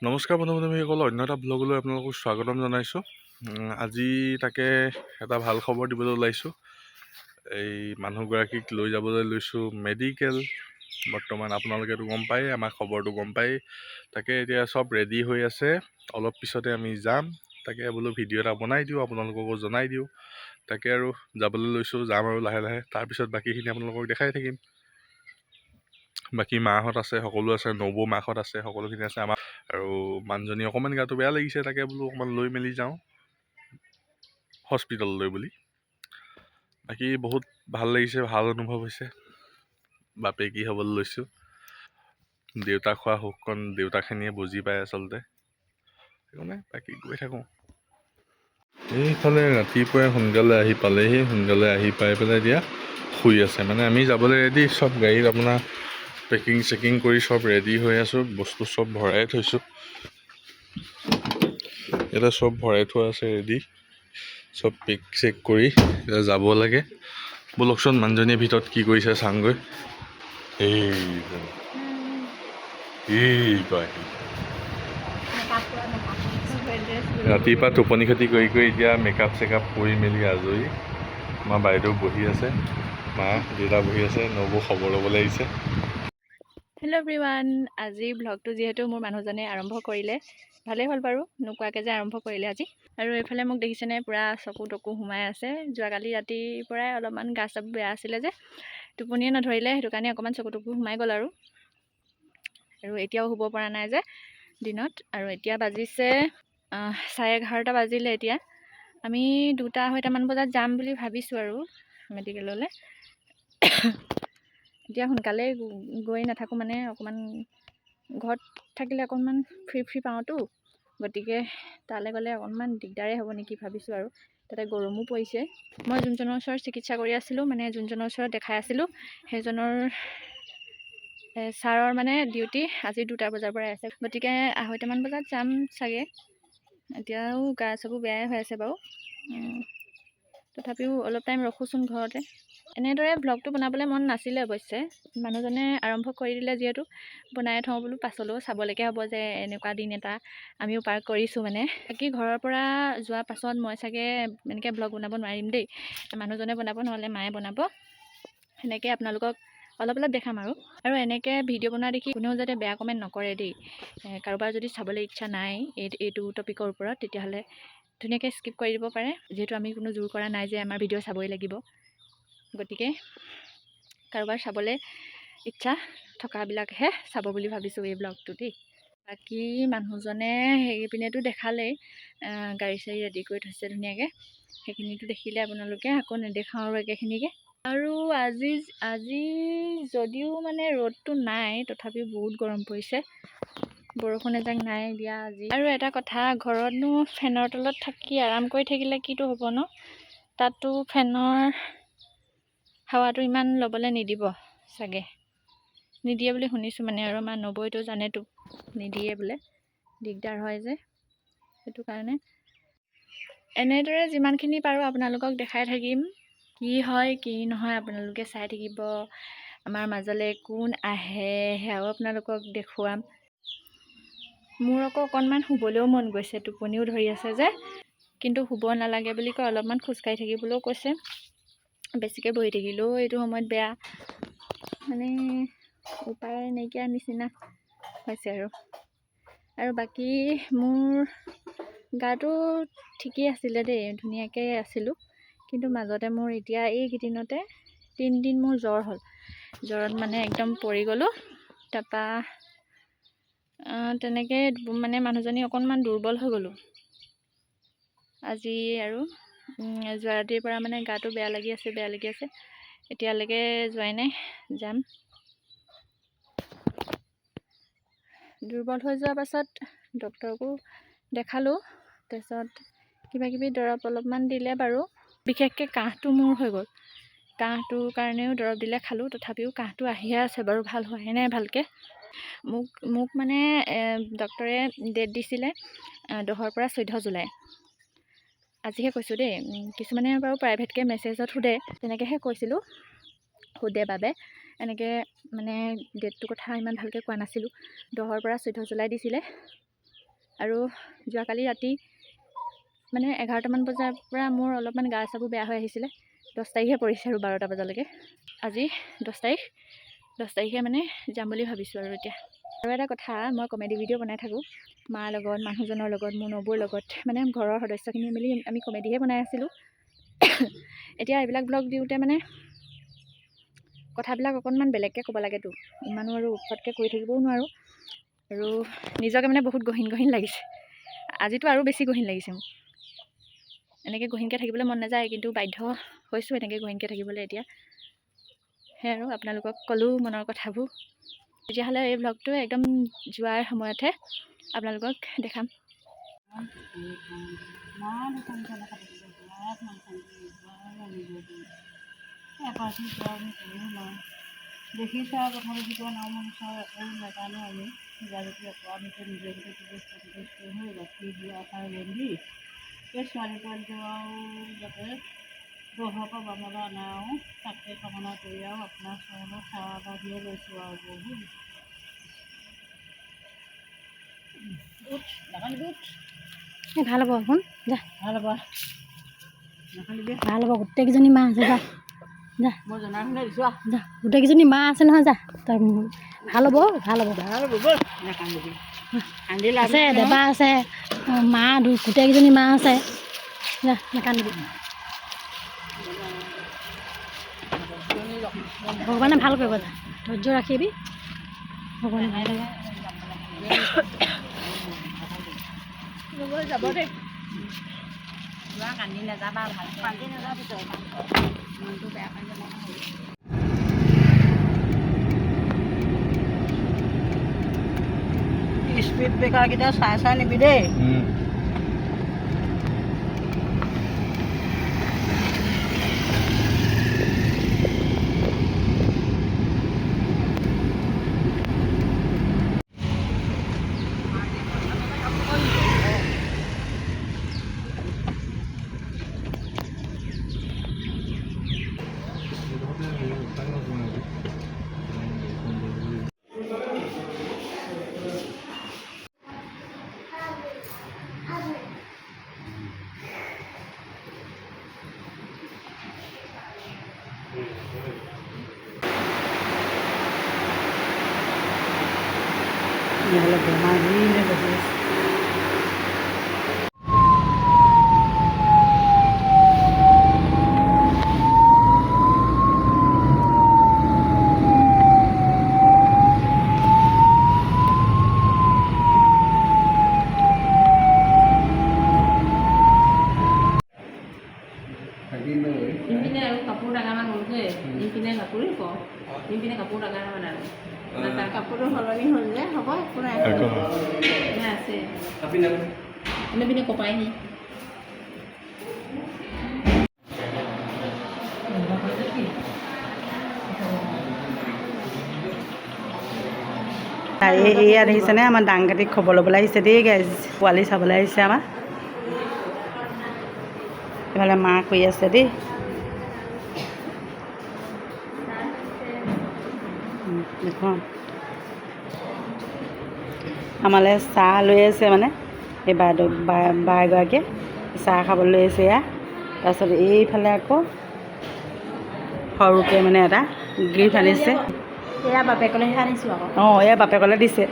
নমস্কাৰ বন্ধু বান্ধৱীসকল, অন্য এটা ব্লগলৈ আপোনালোকক স্বাগতম জনাইছোঁ। আজি তাকে এটা ভাল খবৰ দিবলৈ ওলাইছোঁ। এই মানুহগৰাকীক লৈ যাবলৈ লৈছোঁ মেডিকেল। বৰ্তমান আপোনালোকেতো গম পায়েই, আমাৰ খবৰটো গম পায়েই। তাকে এতিয়া চব ৰেডি হৈ আছে, অলপ পিছতে আমি যাম। তাকে বোলো ভিডিঅ' এটা বনাই দিওঁ, আপোনালোককো জনাই দিওঁ। তাকে আৰু যাবলৈ লৈছোঁ, যাম আৰু লাহে লাহে। তাৰপিছত বাকীখিনি আপোনালোকক দেখাই থাকিম। বাকী মাহঁত আছে, সকলো আছে, নবৌ মাহঁত আছে, সকলোখিনি আছে। আমাৰ আৰু মানুহজনী অকণমান গাটো বেয়া লাগিছে, তাকে বোলো অকণমান লৈ মেলি যাওঁ হস্পিটেললৈ বুলি। বাকী বহুত ভাল লাগিছে, ভাল অনুভৱ হৈছে। বাপেকি হ'বলৈ লৈছোঁ। দেউতাক খোৱা সুখকণ দেউতাকখিনিয়ে বুজি পায় আচলতে। সেইকাৰণে বাকী গৈ থাকোঁ। এইফালে ৰাতিপুৱাই সোনকালে আহি পালেহি, সোনকালে আহি পাই পেলাই এতিয়া শুই আছে। মানে আমি যাবলৈ ৰেডি, চব গাড়ীত আপোনাৰ পেকিং চেকিং কৰি চব ৰেডি হৈ আছোঁ। বস্তু চব ভৰাই থৈছোঁ। এতিয়া চব ভৰাই থোৱা আছে ৰেডি, চব পেক চেক কৰি এতিয়া যাব লাগে। ব'লকচোন মানুহজনীয়ে ভিতৰত কি কৰিছে চাওঁগৈ। ৰাতিপুৱা টোপনি ক্ষতি কৰি এতিয়া মেকআপ চেকআপ কৰি মেলি আজৰি। আমাৰ বাইদেউ বহি আছে, মা দেউতা বহি আছে, নবৌ খবৰ ল'বলৈ আহিছে। হেল্ল' এভৰিৱান, আজিৰ ব্লগটো যিহেতু মোৰ মানুহজনে আৰম্ভ কৰিলে, ভালেই হ'ল বাৰু, নোকোৱাকৈ যে আৰম্ভ কৰিলে আজি। আৰু এইফালে মোক দেখিছেনে, পূৰা চকু তকু সোমাই আছে। যোৱাকালি ৰাতিৰ পৰাই অলপমান গা চাপ বেয়া আছিলে যে, টোপনিয়ে নধৰিলে, সেইটো কাৰণে অকণমান চকু তকু সোমাই গ'ল আৰু এতিয়াও শুব পৰা নাই যে দিনত। আৰু এতিয়া বাজিছে 11:30 বাজিলে। এতিয়া আমি 2:00 বজাত যাম বুলি ভাবিছোঁ আৰু মেডিকেললৈ। এতিয়া সোনকালে গৈ নাথাকোঁ, মানে অকণমান ঘৰত থাকিলে অকণমান ফ্ৰী পাওঁতো, গতিকে তালৈ গ'লে অকণমান দিগদাৰেই হ'ব নেকি ভাবিছোঁ। আৰু তাতে গৰমো পৰিছে। মই যোনজনৰ ওচৰত চিকিৎসা কৰি আছিলোঁ, মানে যোনজনৰ ওচৰত দেখাই আছিলোঁ, সেইজনৰ ছাৰৰ মানে ডিউটি আজি 2টা বজাৰ পৰাই আছে। গতিকে 2:30 বজাত যাম চাগে। এতিয়াও গা চকু বেয়াই হৈ আছে বাৰু, তথাপিও অলপ টাইম ৰখোচোন ঘৰতে। এনেদৰে ব্লগটো বনাবলৈ মন নাছিলে অৱশ্যে, মানুহজনে আৰম্ভ কৰি দিলে যিহেতু বনাই থওঁ বোলো, পাছলৈও চাবলৈকে হ'ব যে এনেকুৱা দিন এটা আমিও পাৰ কৰিছোঁ। মানে বাকী ঘৰৰ পৰা যোৱাৰ পাছত মই চাগে এনেকৈ ব্লগ বনাব নোৱাৰিম দেই। মানুহজনে বনাব, নহ'লে মায়ে বনাব। সেনেকৈ আপোনালোকক অলপ দেখাম আৰু এনেকৈ ভিডিঅ' বনোৱা দেখি কোনেও যাতে বেয়া কমেণ্ট নকৰে দেই। কাৰোবাৰ যদি চাবলৈ ইচ্ছা নাই এইটো টপিকৰ ওপৰত, তেতিয়াহ'লে ধুনীয়াকৈ স্কিপ কৰি দিব পাৰে, যিহেতু আমি কোনো জোৰ কৰা নাই যে আমাৰ ভিডিঅ' চাবই লাগিব। গতিকে কাৰোবাৰ চাবলৈ ইচ্ছা থকাবিলাকহে চাব বুলি ভাবিছোঁ এই ব্লগটো দেই। বাকী মানুহজনে সেইপিনেতো দেখালেই, গাড়ী চাড়ী ৰেডি কৰি থৈছে ধুনীয়াকৈ, সেইখিনিতো দেখিলে আপোনালোকে। আকৌ নেদেখাওঁ আৰু একেখিনিকে। আৰু আজি যদিও মানে ৰ'দটো নাই, তথাপিও বহুত গৰম পৰিছে। বৰষুণ এজাক নাই দিয়া আজি। আৰু এটা কথা, ঘৰতনো ফেনৰ তলত থাকি আৰাম কৰি থাকিলে কিটো হ'ব ন, তাততো ফেনৰ হাৱাটো ইমান ল'বলৈ নিদিব চাগে, নিদিয়ে বুলি শুনিছোঁ মানে। আৰু আমাৰ নবৌটো জানেতো, নিদিয়ে বোলে, দিগদাৰ হয় যে, সেইটো কাৰণে এনেদৰে যিমানখিনি পাৰোঁ আপোনালোকক দেখাই থাকিম। কি হয় কি নহয় আপোনালোকে চাই থাকিব। আমাৰ মাজলৈ কোন আহে সেয়াও আপোনালোকক দেখুৱাম। মোৰ আকৌ অকণমান শুবলৈও মন গৈছে, টোপনিও ধৰি আছে যে, কিন্তু শুব নালাগে বুলি কয়, অলপমান খোজকাঢ়ি থাকিবলৈও কৈছে। বেছিকৈ বহি থাকিলেও এইটো সময়ত বেয়া, মানে উপায় নাইকিয়া নিচিনা হৈছে আৰু বাকী মোৰ গাটো ঠিকেই আছিলে দেই, ধুনীয়াকৈ আছিলোঁ। কিন্তু মাজতে মোৰ এতিয়া এইকেইদিনতে 3 দিন মোৰ জ্বৰ হ'ল। জ্বৰত মানে একদম পৰি গ'লোঁ। তাৰপৰা তেনেকৈ মানে মানুহজনী অকণমান দুৰ্বল হৈ গ'লোঁ। আজি আৰু যোৱা ৰাতিৰ পৰা মানে গাটো বেয়া লাগি আছে। এতিয়ালৈকে যোৱাই নাই, যাম। দুৰ্বল হৈ যোৱাৰ পাছত ডক্তৰকো দেখালোঁ। তাৰপিছত কিবাকিবি দৰৱ অলপমান দিলে বাৰু। বিশেষকৈ কাহটো মোৰ হৈ গ'ল, কাহটোৰ কাৰণেও দৰৱ দিলে খালোঁ। তথাপিও কাহটো আহিয়ে আছে বাৰু, ভাল হোৱাই নাই ভালকৈ। মোক মানে ডক্তৰে ডেট দিছিলে 10ৰ পৰা 14 জুলাই। আজিহে কৈছোঁ দেই, কিছুমানে বাৰু প্ৰাইভেটকৈ মেছেজত সোধে, তেনেকৈহে কৈছিলোঁ। সোধে বাবে এনেকৈ মানে ডেটটোৰ কথা ইমান ভালকৈ কোৱা নাছিলোঁ। 10ৰ পৰা 14 জুলাই দিছিলে। আৰু যোৱাকালি ৰাতি মানে 11টামান বজাৰ পৰা মোৰ অলপমান গা চাবোৰ বেয়া হৈ আহিছিলে। 10 তাৰিখে পৰিছে আৰু 12টা বজালৈকে। আজি 10 তাৰিখ, 10 তাৰিখে মানে যাম বুলি ভাবিছোঁ আৰু এতিয়া। আৰু এটা কথা, মই কমেডি ভিডিঅ' বনাই থাকোঁ মাৰ লগত, মানুহজনৰ লগত, মোৰ নবৌৰ লগত, মানে ঘৰৰ সদস্যখিনি মিলি আমি কমেডিহে বনাই আছিলোঁ। এতিয়া এইবিলাক ব্লগ দিওঁতে মানে কথাবিলাক অকণমান বেলেগকৈ ক'ব লাগেতো, ইমানো আৰু উৎপতকৈ কৰি থাকিবও নোৱাৰোঁ। আৰু নিজকে মানে বহুত গহীন গহীন লাগিছে। আজিতো আৰু বেছি গহীন লাগিছে মোক। এনেকৈ গহীনকৈ থাকিবলৈ মন নাযায়, কিন্তু বাধ্য হৈছোঁ এনেকৈ গহীনকৈ থাকিবলৈ এতিয়া। সেয়াই আৰু আপোনালোকক ক'লোঁ মনৰ কথাবোৰ। তেতিয়াহ'লে এই ব্লগটো একদম যোৱাৰ সময়তহে আপোনালোকক দেখাম। দেখিছা কথাটো যেতিয়া নাম অনুসাৰ একো নাজানো আমি যাতে নিজে নিজে হৈ গাখীৰ দিয়া আশাৰ বন্দি এই ছোৱালী পোৱালিটো আৰু যাতে বহৰ পৰা বামলৈ আনা আৰু তাকে কামনা কৰি আৰু আপোনাৰ চৰণত সেৱা এটা দিয়ে লৈছোঁ আৰু বহুত ভাল হ'ব শুন যা, ভাল হ'ব নাখালিবি ভাল হ'ব। গোটেইকেইজনী মা আছে যা যা মই জনাই শুনে দিছোঁ যা, গোটেইকেইজনী মা আছে নহয় যা। তই ভাল হ'ব ভাল হ'ব ভাল হ'ব ব'ল নাকান্দিবি কান্দিলে আছে, দেবা আছে, মা গোটেইকেইজনী মা আছে যা, নাকান্দিবি। ভগৱানে ভাল কৰিব যা, ধৈৰ্য ৰাখিবি, ভগৱানে ভাল কৰিব। যাব দেই। যোৱা কান্দি নাযাবা, ভাল কান্দি নাযাবি তই মনটো বেয়া পাই যাব। স্পীড ব্ৰেকাৰকেইটা চাই চাই নিবি দেই। নহ'লে বেমাৰ দিনে বহি আছে। ইপিনে আৰু কাপোৰ ডাঙৰমান হ'লগৈ, ইপিনে কাপোৰ ইপিনে কাপোৰ ডাঙৰমান আৰু তাৰ কাপোৰটো সলনি হ'ল যে হ'ব একো নাই আছে পিনে কপাই নি ইয়াত আহিছেনে আমাৰ ডাং কাটিত খবৰ ল'বলৈ আহিছে দেই গাইজ, পোৱালি চাবলৈ আহিছে আমাৰ। এইফালে মা কৰি আছে দেই। দেখোন আমালৈ চাহ লৈ আছে মানে এই বাইদেউ বা এগৰাকীয়ে চাহ খাবলৈ লৈ আছে এয়া। তাৰপিছত এইফালে আকৌ সৰুকৈ মানে এটা গিফ্ট আনিছে। এয়া বাপেকলৈহে আনিছোঁ আকৌ। অঁ এয়া বাপেকলৈ দিছে।